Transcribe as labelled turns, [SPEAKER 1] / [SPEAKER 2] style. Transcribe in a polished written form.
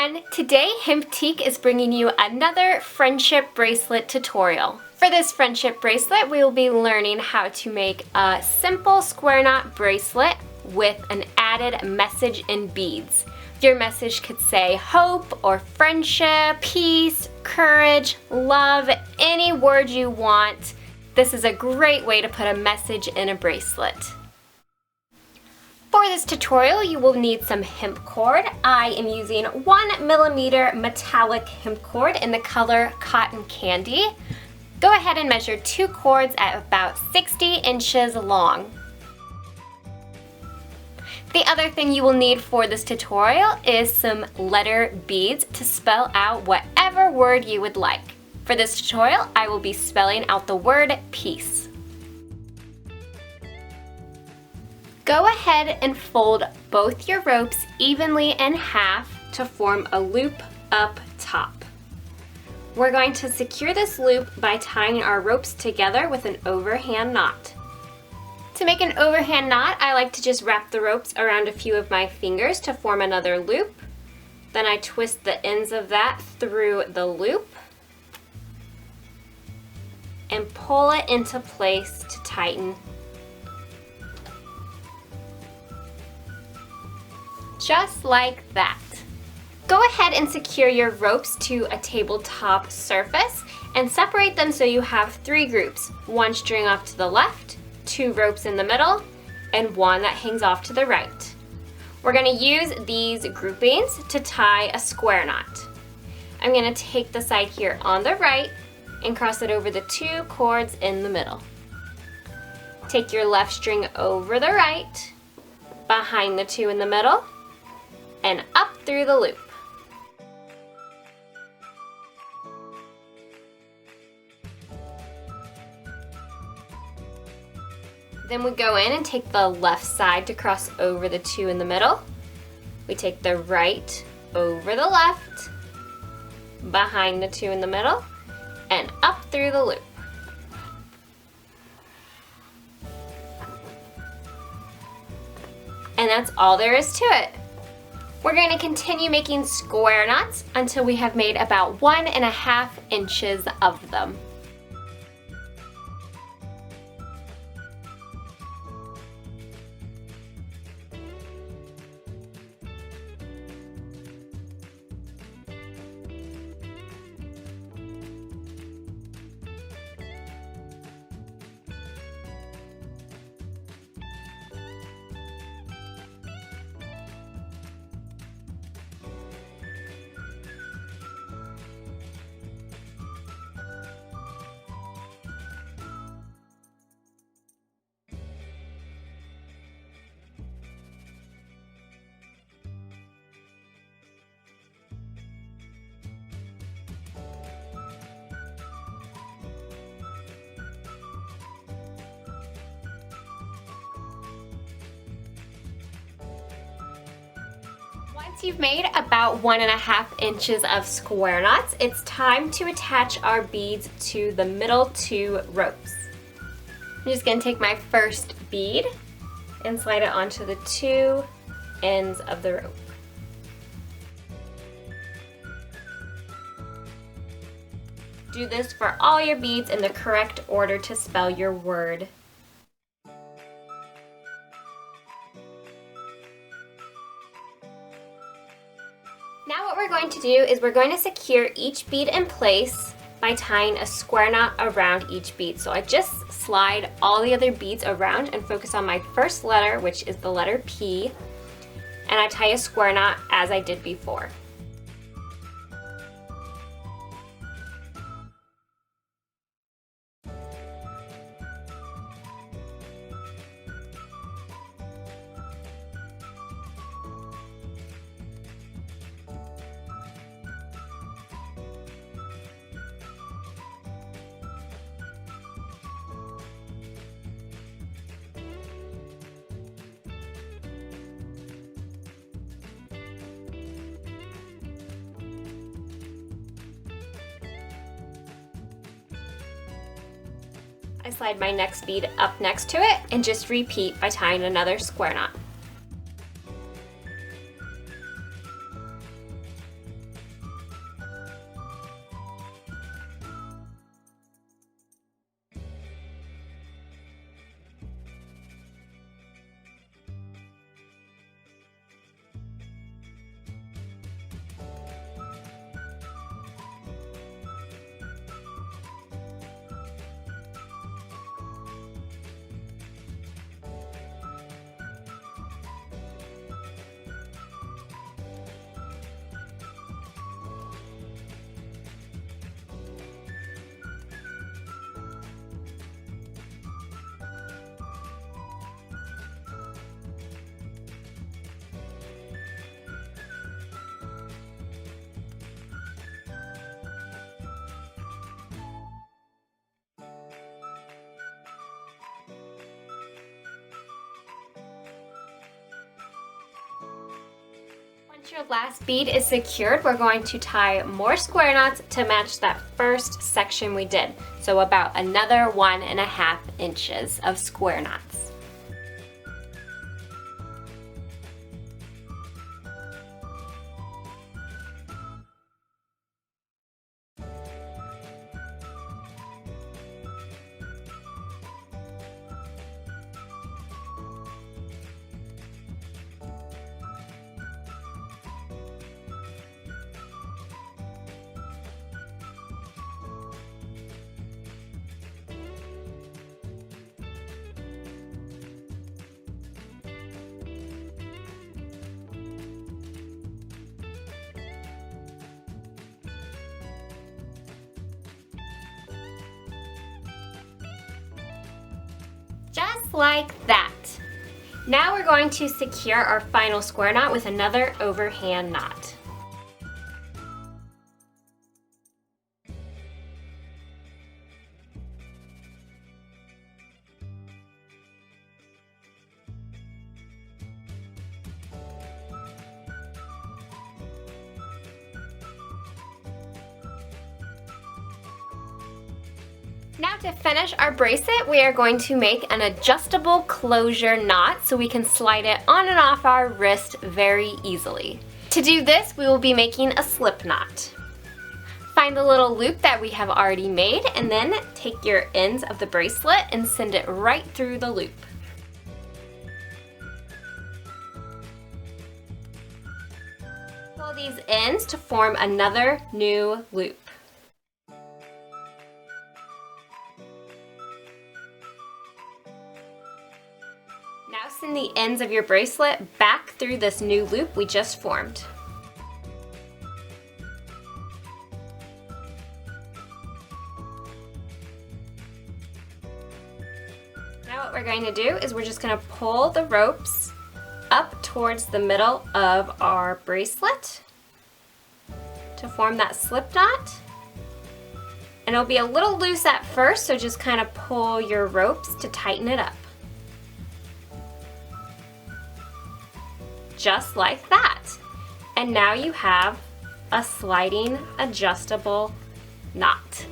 [SPEAKER 1] everyone! Today Hemptique is bringing you another friendship bracelet tutorial. For this friendship bracelet, we will be learning how to make a simple square knot bracelet with an added message in beads. Your message could say hope or friendship, peace, courage, love, any word you want. This is a great way to put a message in a bracelet. For this tutorial, you will need some hemp cord. I am using 1mm metallic hemp cord in the color Cotton Candy. Go ahead and measure 2 cords at about 60 inches long. The other thing you will need for this tutorial is some letter beads to spell out whatever word you would like. For this tutorial, I will be spelling out the word peace. Go ahead and fold both your ropes evenly in half to form a loop up top. We're going to secure this loop by tying our ropes together with an overhand knot. To make an overhand knot, I like to just wrap the ropes around a few of my fingers to form another loop. Then I twist the ends of that through the loop and pull it into place to tighten. Just like that. Go ahead and secure your ropes to a tabletop surface and separate them so you have 3 groups. 1 string off to the left, 2 ropes in the middle, and 1 that hangs off to the right. We're going to use these groupings to tie a square knot. I'm going to take the side here on the right and cross it over the 2 cords in the middle. Take your left string over the right, behind the 2 in the middle, and up through the loop. Then we go in and take the left side to cross over the 2 in the middle. We take the right over the left, behind the 2 in the middle, and up through the loop. And that's all there is to it. We're going to continue making square knots until we have made about 1.5 inches of them. Once you've made about 1.5 inches of square knots, it's time to attach our beads to the middle 2 ropes. I'm just going to take my first bead and slide it onto the 2 ends of the rope. Do this for all your beads in the correct order to spell your word. Now what we're going to do is we're going to secure each bead in place by tying a square knot around each bead. So I just slide all the other beads around and focus on my first letter, which is the letter P, and I tie a square knot as I did before. I slide my next bead up next to it and just repeat by tying another square knot. Once your last bead is secured, we're going to tie more square knots to match that first section we did. So about another 1.5 inches of square knots. Just like that. Now we're going to secure our final square knot with another overhand knot. Now to finish our bracelet, we are going to make an adjustable closure knot so we can slide it on and off our wrist very easily. To do this, we will be making a slip knot. Find the little loop that we have already made and then take your ends of the bracelet and send it right through the loop. Pull these ends to form another new loop. Now send the ends of your bracelet back through this new loop we just formed. Now what we're going to do is we're just going to pull the ropes up towards the middle of our bracelet to form that slip knot. And it'll be a little loose at first, so just kind of pull your ropes to tighten it up. Just like that. And now you have a sliding adjustable knot.